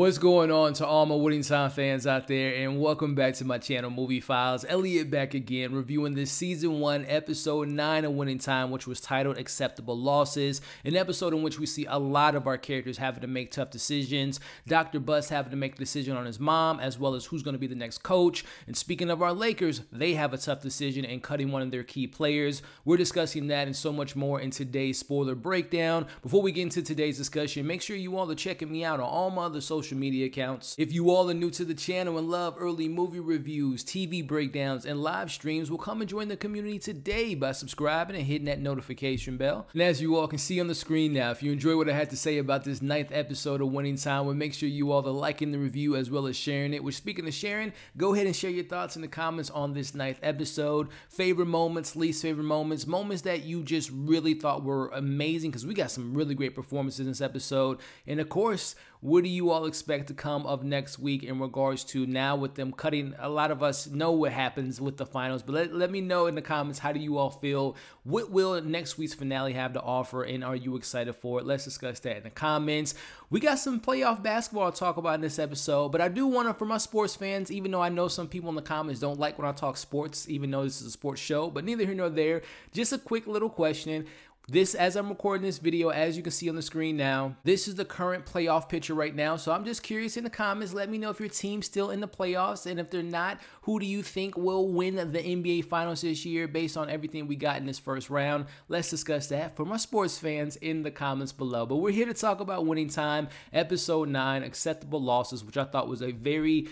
What's going on to all my Winning Time fans out there, and welcome back to my channel, Movie Files. Elliot back again, reviewing this Season 1, Episode 9 of Winning Time, which was titled Acceptable Losses, an episode in which we see a lot of our characters having to make tough decisions. Dr. Bus having to make a decision on his mom, as well as who's going to be the next coach. And speaking of our Lakers, they have a tough decision in cutting one of their key players. We're discussing that and so much more in today's spoiler breakdown. Before we get into today's discussion, make sure you all are checking me out on all my other social media accounts. If you all are new to the channel and love early movie reviews, TV breakdowns, and live streams, well, come and join the community today by subscribing and hitting that notification bell. And as you all can see on the screen now, if you enjoy what I had to say about this 9th episode of Winning Time, well, make sure you all are liking the review as well as sharing it. Which, speaking of sharing, go ahead and share your thoughts in the comments on this 9th episode. Favorite moments, least favorite moments, moments that you just really thought were amazing, because we got some really great performances in this episode. And of course, what do you all expect to come of next week in regards to now with them cutting? A lot of us know what happens with the finals, but let me know in the comments, how do you all feel? What will next week's finale have to offer, and are you excited for it? Let's discuss that in the comments. We got some playoff basketball to talk about in this episode, but I do want to, for my sports fans, even though I know some people in the comments don't like when I talk sports, even though this is a sports show, but neither here nor there, just a quick little question. This, as I'm recording this video, as you can see on the screen now, this is the current playoff picture right now. So I'm just curious in the comments, let me know if your team's still in the playoffs. And if they're not, who do you think will win the NBA Finals this year based on everything we got in this first round? Let's discuss that for my sports fans in the comments below. But we're here to talk about Winning Time, Episode 9, Acceptable Losses, which I thought was a very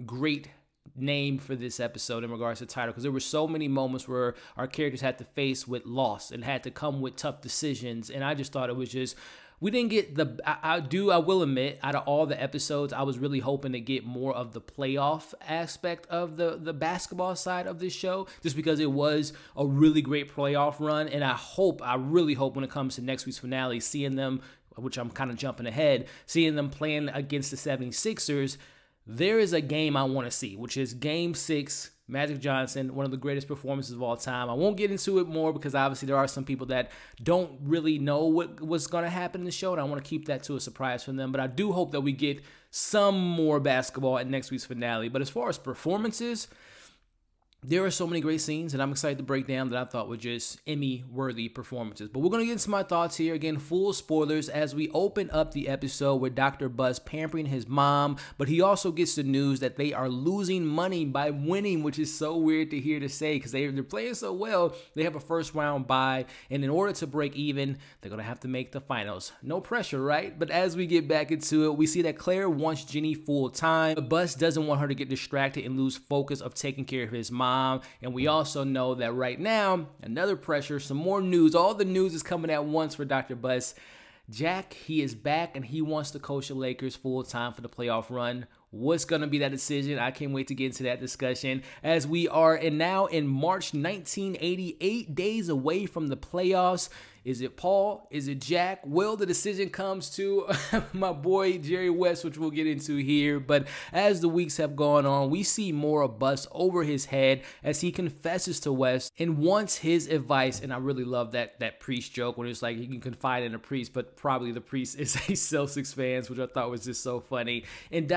great name for this episode in regards to title, because there were so many moments where our characters had to face with loss and had to come with tough decisions, and I just thought it was just, we didn't get the, I will admit, out of all the episodes, I was really hoping to get more of the playoff aspect of the basketball side of this show, just because it was a really great playoff run. And I really hope when it comes to next week's finale, seeing them, which I'm kind of jumping ahead, seeing them playing against the 76ers, there is a game I want to see, which is Game 6, Magic Johnson, one of the greatest performances of all time. I won't get into it more because obviously there are some people that don't really know what's going to happen in the show, and I want to keep that to a surprise for them. But I do hope that we get some more basketball at next week's finale. But as far as performances, there are so many great scenes, and I'm excited to break down that I thought were just Emmy-worthy performances. But we're going to get into my thoughts here. Again, full spoilers as we open up the episode with Dr. Bus pampering his mom, but he also gets the news that they are losing money by winning, which is so weird to hear to say, because they're playing so well. They have a first-round bye, and in order to break even, they're going to have to make the finals. No pressure, right? But as we get back into it, we see that Claire wants Jenny full-time, but Bus doesn't want her to get distracted and lose focus of taking care of his mom. And we also know that right now, another pressure, some more news. All the news is coming at once for Dr. Bus. Jack, he is back and he wants to coach the Lakers full time for the playoff run. What's going to be that decision? I can't wait to get into that discussion, as we are now in March 1988, days away from the playoffs. Is it Paul? Is it Jack? Well, the decision comes to my boy Jerry West, which we'll get into here. But as the weeks have gone on, we see more of Bus over his head as he confesses to West and wants his advice. And I really love that priest joke when it's like you can confide in a priest, but probably the priest is a Celtics fan, which I thought was just so funny. And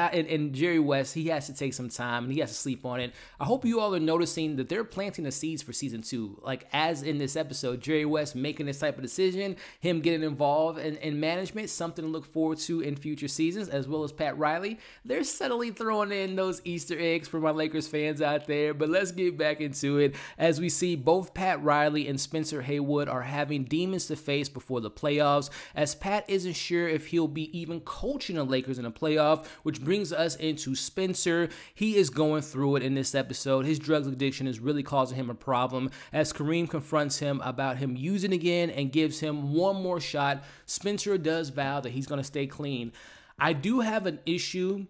Jerry West, he has to take some time and he has to sleep on it. I hope you all are noticing that they're planting the seeds for season 2. Like, as in this episode, Jerry West making this type of decision, him getting involved in management, something to look forward to in future seasons, as well as Pat Riley. They're subtly throwing in those Easter eggs for my Lakers fans out there. But let's get back into it as we see both Pat Riley and Spencer Haywood are having demons to face before the playoffs, as Pat isn't sure if he'll be even coaching the Lakers in the playoff, which brings us into Spencer. He is going through it in this episode. His drug addiction is really causing him a problem, as Kareem confronts him about him using again and gives him one more shot. Spencer does vow that he's going to stay clean. I do have an issue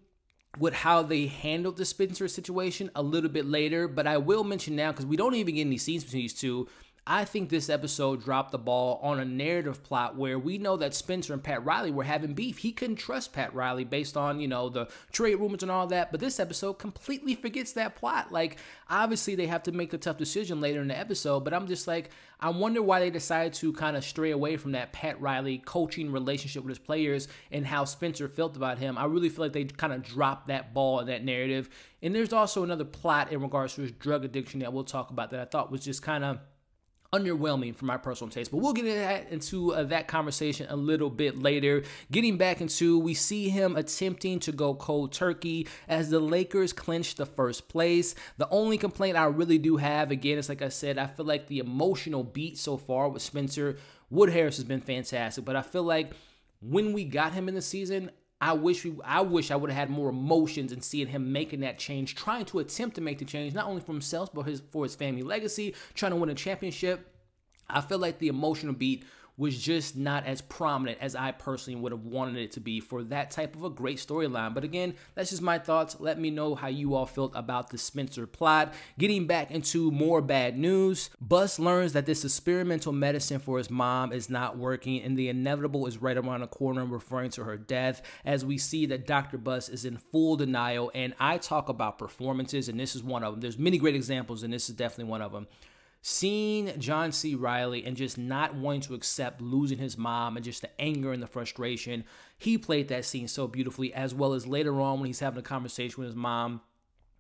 with how they handled the Spencer situation a little bit later, but I will mention now, because we don't even get any scenes between these two. I think this episode dropped the ball on a narrative plot where we know that Spencer and Pat Riley were having beef. He couldn't trust Pat Riley based on, the trade rumors and all that. But this episode completely forgets that plot. Like, obviously, they have to make a tough decision later in the episode. But I'm just like, I wonder why they decided to kind of stray away from that Pat Riley coaching relationship with his players and how Spencer felt about him. I really feel like they kind of dropped that ball in that narrative. And there's also another plot in regards to his drug addiction that we'll talk about that I thought was just kind of underwhelming for my personal taste, but we'll get into that conversation a little bit later. Getting back into, we see him attempting to go cold turkey as the Lakers clinch the first place. The only complaint I really do have, again, is like I said, I feel like the emotional beat so far with Spencer Wood Harris has been fantastic, but I feel like when we got him in the season, I wish I would have had more emotions in seeing him making that change, trying to attempt to make the change, not only for himself, but for his family legacy, trying to win a championship. I feel like the emotional beat was just not as prominent as I personally would have wanted it to be for that type of a great storyline. But again, that's just my thoughts. Let me know how you all felt about the Spencer plot. Getting back into more bad news, Bus learns that this experimental medicine for his mom is not working, and the inevitable is right around the corner, referring to her death, as we see that Dr. Bus is in full denial. And I talk about performances, and this is one of them. There's many great examples, and this is definitely one of them. Seeing John C. Reilly and just not wanting to accept losing his mom and just the anger and the frustration, he played that scene so beautifully, as well as later on when he's having a conversation with his mom.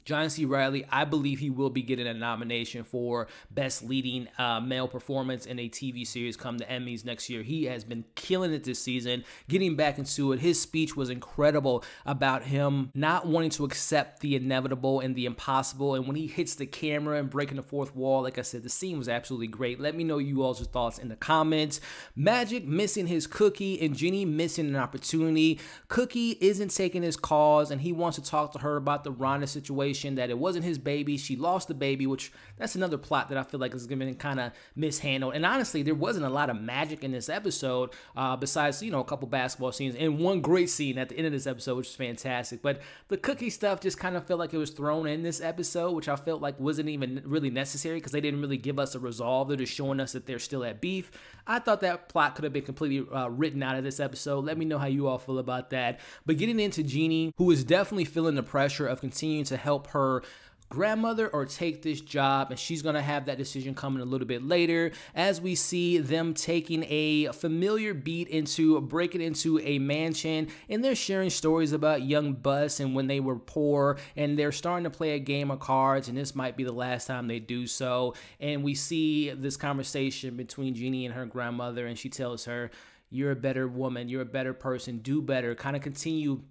John C. Reilly, I believe he will be getting a nomination for Best Leading Male Performance in a TV series come the Emmys next year. He has been killing it this season. Getting back into it, his speech was incredible about him not wanting to accept the inevitable and the impossible. And when he hits the camera and breaking the fourth wall, like I said, the scene was absolutely great. Let me know you all's thoughts in the comments. Magic missing his cookie and Jenny missing an opportunity. Cookie isn't taking his calls, and he wants to talk to her about the Rhonda situation, that it wasn't his baby. She lost the baby, which that's another plot that I feel like is going to be kind of mishandled. And honestly, there wasn't a lot of magic in this episode besides, a couple basketball scenes and one great scene at the end of this episode, which is fantastic. But the cookie stuff just kind of felt like it was thrown in this episode, which I felt like wasn't even really necessary because they didn't really give us a resolve. They're just showing us that they're still at beef. I thought that plot could have been completely written out of this episode. Let me know how you all feel about that. But getting into Jeannie, who is definitely feeling the pressure of continuing to help her grandmother or take this job, and she's going to have that decision coming a little bit later, as we see them taking a familiar beat into breaking into a mansion, and they're sharing stories about young Bus and when they were poor, and they're starting to play a game of cards, and this might be the last time they do so. And we see this conversation between Jeannie and her grandmother, and she tells her, "You're a better woman, you're a better person, do better, kind of continue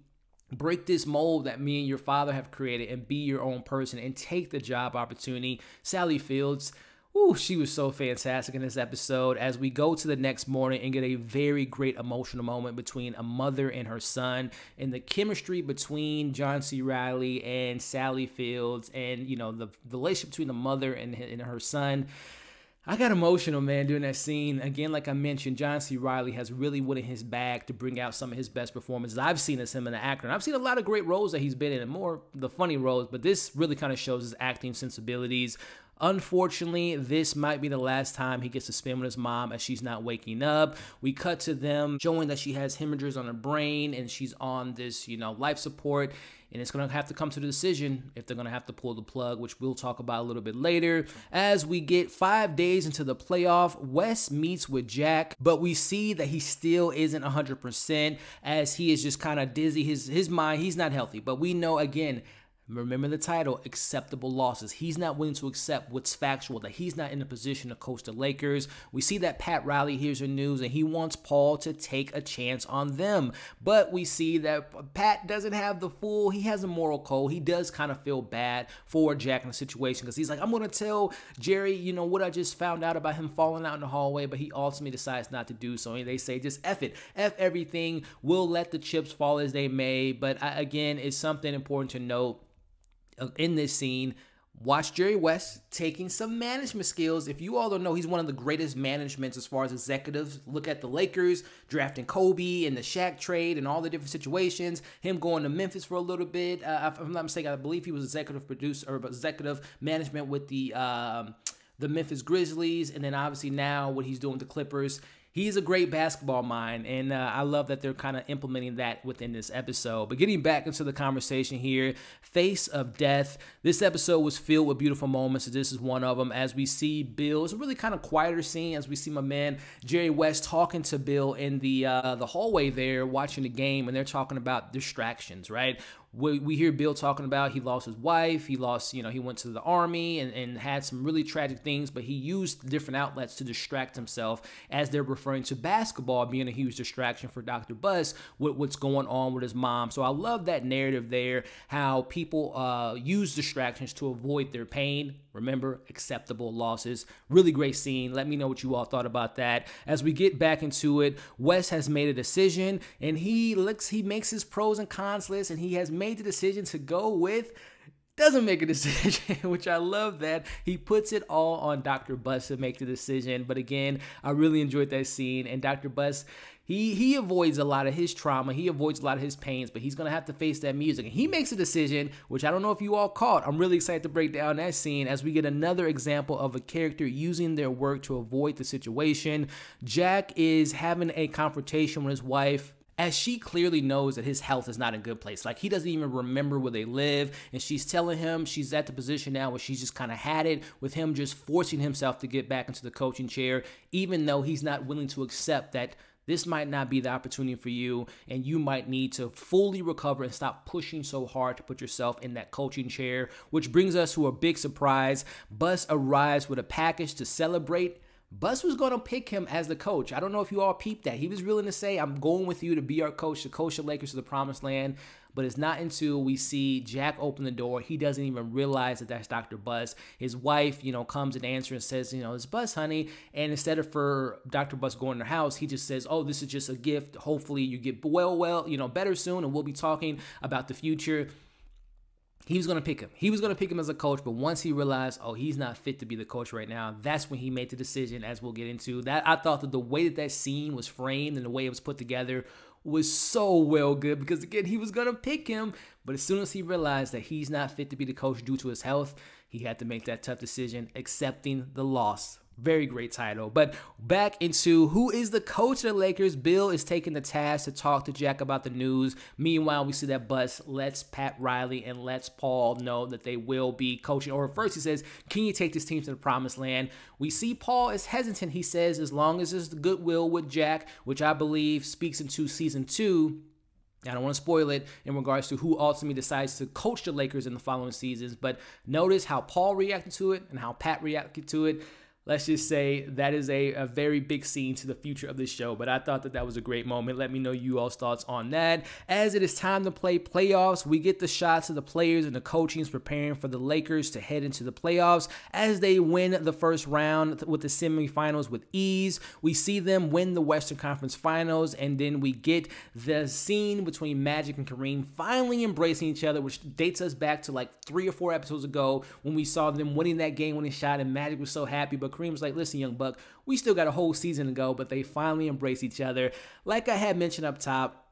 break this mold that me and your father have created and be your own person and take the job opportunity." Sally Fields, ooh, she was so fantastic in this episode, as we go to the next morning and get a very great emotional moment between a mother and her son, and the chemistry between John C. Reilly and Sally Fields, and the relationship between the mother and her son. I got emotional, man, during that scene. Again, like I mentioned, John C. Reilly has really went in his bag to bring out some of his best performances I've seen as him an actor. And I've seen a lot of great roles that he's been in, and more the funny roles, but this really kind of shows his acting sensibilities. Unfortunately, this might be the last time he gets to spend with his mom as she's not waking up. We cut to them showing that she has hemorrhages on her brain and she's on this, life support. And it's going to have to come to the decision if they're going to have to pull the plug, which we'll talk about a little bit later. As we get 5 days into the playoff, Wes meets with Jack, but we see that he still isn't 100%, as he is just kind of dizzy. His mind, he's not healthy. But we know, again, remember the title, acceptable losses. He's not willing to accept what's factual, that he's not in a position to coach the Lakers. We see that Pat Riley hears the news and he wants Paul to take a chance on them. But we see that Pat doesn't have he has a moral code. He does kind of feel bad for Jack in the situation, because he's like, I'm going to tell Jerry, what I just found out about him falling out in the hallway, but he ultimately decides not to do so. And they say, just F it, F everything. We'll let the chips fall as they may. But again, it's something important to note in this scene. Watch Jerry West taking some management skills. If you all don't know, he's one of the greatest managements as far as executives. Look at the Lakers drafting Kobe and the Shaq trade and all the different situations. Him going to Memphis for a little bit. If I'm not mistaken, I believe he was executive producer or executive management with the the Memphis Grizzlies, and then obviously now what he's doing with the Clippers. He's a great basketball mind, and I love that they're kind of implementing that within this episode. But getting back into the conversation here, Face of Death. This episode was filled with beautiful moments, so this is one of them. As we see Bill, it's a really kind of quieter scene as we see my man Jerry West talking to Bill in the hallway there, watching the game, and they're talking about distractions, right? We hear Bill talking about he lost his wife, he lost, he went to the army and had some really tragic things, but he used different outlets to distract himself, as they're referring to basketball being a huge distraction for Dr. Buss with what's going on with his mom. So I love that narrative there, how people use distractions to avoid their pain. Remember, acceptable losses. Really great scene. Let me know what you all thought about that. As we get back into it, Wes has made a decision, and he makes his pros and cons list, and he has made the decision to go with doesn't make a decision, which I love that. He puts it all on Dr. Buss to make the decision. But again, I really enjoyed that scene. And Dr. Buss, he avoids a lot of his trauma. He avoids a lot of his pains, but he's going to have to face that music. And he makes a decision, which I don't know if you all caught. I'm really excited to break down that scene as we get another example of a character using their work to avoid the situation. Jack is having a confrontation with his wife, as she clearly knows that his health is not in a good place. Like, he doesn't even remember where they live, and she's telling him she's at the position now where she's just kind of had it with him just forcing himself to get back into the coaching chair, even though he's not willing to accept that this might not be the opportunity for you, and you might need to fully recover and stop pushing so hard to put yourself in that coaching chair. Which brings us to a big surprise. Buss arrives with a package to celebrate. Buss was going to pick him as the coach. I don't know if you all peeped that. He was willing to say, I'm going with you to be our coach, to coach the Lakers to the promised land. But it's not until we see Jack open the door. He doesn't even realize that that's Dr. Buss. His wife, comes and answers and says, it's Buss, honey. And instead of for Dr. Buss going to her house, he just says, oh, this is just a gift. Hopefully you get better soon, and we'll be talking about the future. He was going to pick him. He was going to pick him as a coach, but once he realized, oh, he's not fit to be the coach right now, that's when he made the decision, as we'll get into. That I thought that the way that scene was framed and the way it was put together was so well good, because, again, he was going to pick him, but as soon as he realized that he's not fit to be the coach due to his health, he had to make that tough decision, accepting the loss. Very great title. But back into who is the coach of the Lakers. Bill is taking the task to talk to Jack about the news. Meanwhile, we see that Buss lets Pat Riley and lets Paul know that they will be coaching. Or first he says, can you take this team to the promised land? We see Paul is hesitant. He says, as long as there's the goodwill with Jack, which I believe speaks into season 2. I don't want to spoil it in regards to who ultimately decides to coach the Lakers in the following seasons. But notice how Paul reacted to it and how Pat reacted to it. Let's just say that is a very big scene to the future of this show. But I thought that was a great moment. Let me know you all's thoughts on that. As it is time to play playoffs, we get the shots of the players and the coachings preparing for the Lakers to head into the playoffs as they win the first round with the semifinals with ease. We see them win the Western Conference Finals, and then we get the scene between Magic and Kareem finally embracing each other, which dates us back to like 3 or 4 episodes ago when we saw them winning that game-winning shot, and Magic was so happy, but Kareem was like, listen, young buck, we still got a whole season to go, but they finally embrace each other. Like I had mentioned up top,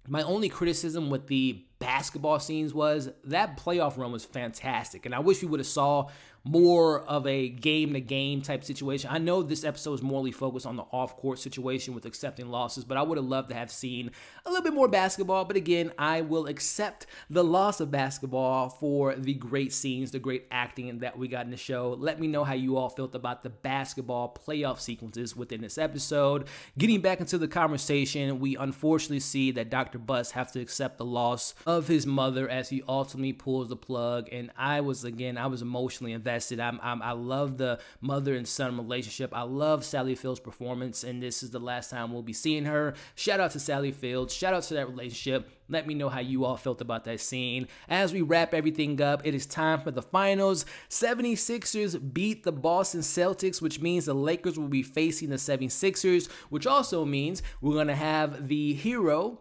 my only criticism with the basketball scenes was that playoff run was fantastic, and I wish we would have saw more of a game-to-game type situation. I know this episode is morely focused on the off-court situation with accepting losses, but I would have loved to have seen a little bit more basketball. But again, I will accept the loss of basketball for the great scenes, the great acting that we got in the show. Let me know how you all felt about the basketball playoff sequences within this episode. Getting back into the conversation, we unfortunately see that Dr. Buss have to accept the loss of his mother as he ultimately pulls the plug, and I was emotionally invested. I love the mother and son relationship. I love Sally Fields' performance, and this is the last time we'll be seeing her. Shout out to Sally Fields. Shout out to that relationship. Let me know how you all felt about that scene. As we wrap everything up, it is time for the finals. 76ers beat the Boston Celtics, which means the Lakers will be facing the 76ers, which also means we're going to have the hero,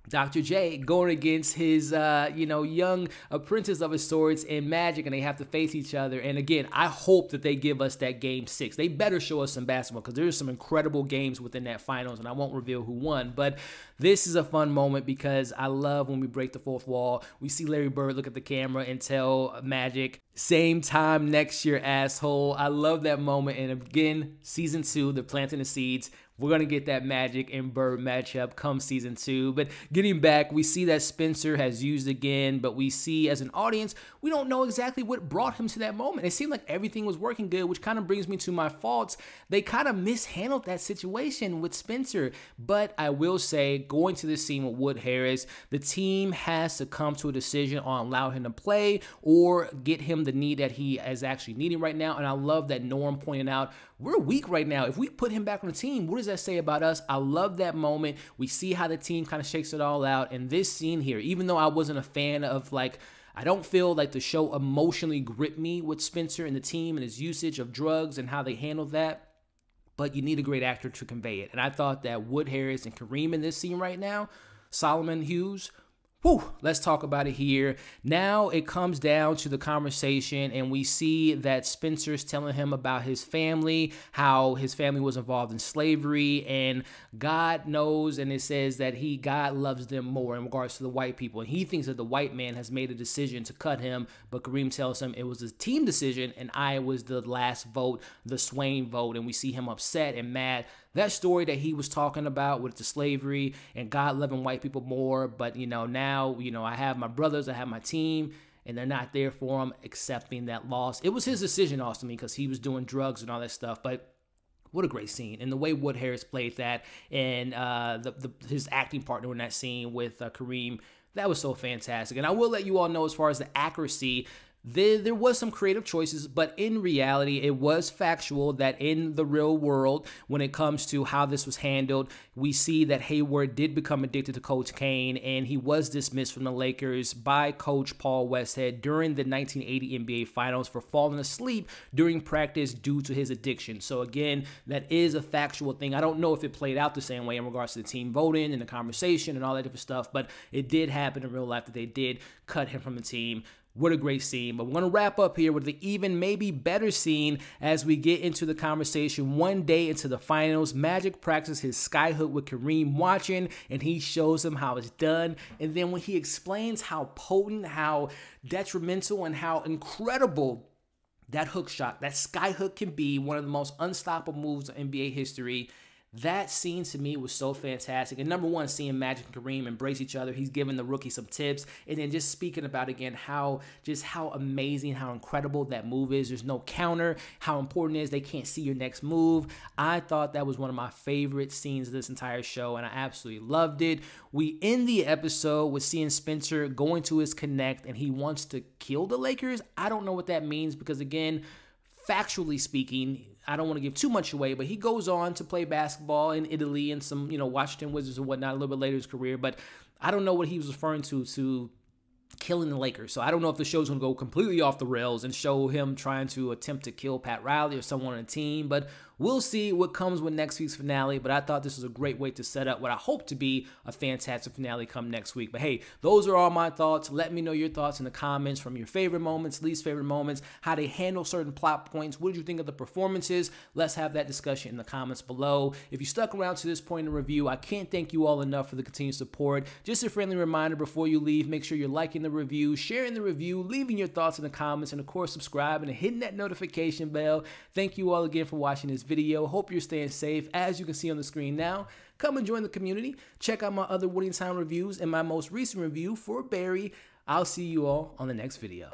Dr. J going against his, young apprentice of his sorts in Magic, and they have to face each other. And again, I hope that they give us that Game 6. They better show us some basketball because there's some incredible games within that finals, and I won't reveal who won. But this is a fun moment because I love when we break the fourth wall. We see Larry Bird look at the camera and tell Magic, same time next year, asshole. I love that moment. And again, season 2, they're planting the seeds. We're going to get that Magic and Bird matchup come season 2. But getting back, we see that Spencer has used again, but we see as an audience, we don't know exactly what brought him to that moment. It seemed like everything was working good, which kind of brings me to my faults. They kind of mishandled that situation with Spencer. But I will say, going to this scene with Wood Harris, the team has to come to a decision on allowing him to play or get him the need that he is actually needing right now. And I love that Norm pointed out, we're weak right now. If we put him back on the team, what does that say about us? I love that moment. We see how the team kind of shakes it all out. And this scene here, even though I wasn't a fan of, like, I don't feel like the show emotionally gripped me with Spencer and the team and his usage of drugs and how they handled that, but you need a great actor to convey it. And I thought that Wood Harris and Kareem in this scene right now, Solomon Hughes, whew, let's talk about it here. Now it comes down to the conversation, and we see that Spencer's telling him about his family, how his family was involved in slavery, and God knows, and it says that God loves them more in regards to the white people. And he thinks that the white man has made a decision to cut him, but Kareem tells him it was a team decision, and I was the last vote, the swaying vote, and we see him upset and mad. That story that he was talking about with the slavery and God loving white people more, but, now, I have my brothers, I have my team, and they're not there for him, accepting that loss. It was his decision, ultimately, because he was doing drugs and all that stuff, but what a great scene. And the way Wood Harris played that and his acting partner in that scene with Kareem, that was so fantastic. And I will let you all know, as far as the accuracy, there was some creative choices, but in reality, it was factual that in the real world, when it comes to how this was handled, we see that Haywood did become addicted to cocaine, and he was dismissed from the Lakers by Coach Paul Westhead during the 1980 NBA Finals for falling asleep during practice due to his addiction. So again, that is a factual thing. I don't know if it played out the same way in regards to the team voting and the conversation and all that different stuff, but it did happen in real life that they did cut him from the team. What a great scene. But we're going to wrap up here with the even maybe better scene as we get into the conversation. One day into the finals, Magic practices his skyhook with Kareem watching, and he shows him how it's done. And then when he explains how potent, how detrimental, and how incredible that hook shot, that skyhook can be, one of the most unstoppable moves in NBA history, that scene to me was so fantastic. And number one, seeing Magic and Kareem embrace each other. He's giving the rookie some tips. And then just speaking about, again, how amazing, how incredible that move is. There's no counter. How important it is they can't see your next move. I thought that was one of my favorite scenes of this entire show, and I absolutely loved it. We end the episode with seeing Spencer going to his connect, and he wants to kill the Lakers. I don't know what that means because, again, factually speaking, I don't want to give too much away, but he goes on to play basketball in Italy and some, Washington Wizards and whatnot a little bit later in his career. But I don't know what he was referring to killing the Lakers. So I don't know if the show's going to go completely off the rails and show him trying to attempt to kill Pat Riley or someone on the team. But we'll see what comes with next week's finale. But I thought this was a great way to set up what I hope to be a fantastic finale come next week. But hey, those are all my thoughts. Let me know your thoughts in the comments, from your favorite moments, least favorite moments, how they handle certain plot points. What did you think of the performances? Let's have that discussion in the comments below. If you stuck around to this point in the review, I can't thank you all enough for the continued support. Just a friendly reminder before you leave, make sure you're liking the review, sharing the review, leaving your thoughts in the comments, and of course subscribing and hitting that notification bell. Thank you all again for watching this video. Hope you're staying safe. As you can see on the screen now, come and join the community. Check out my other Winning Time reviews and my most recent review for Barry. I'll see you all on the next video.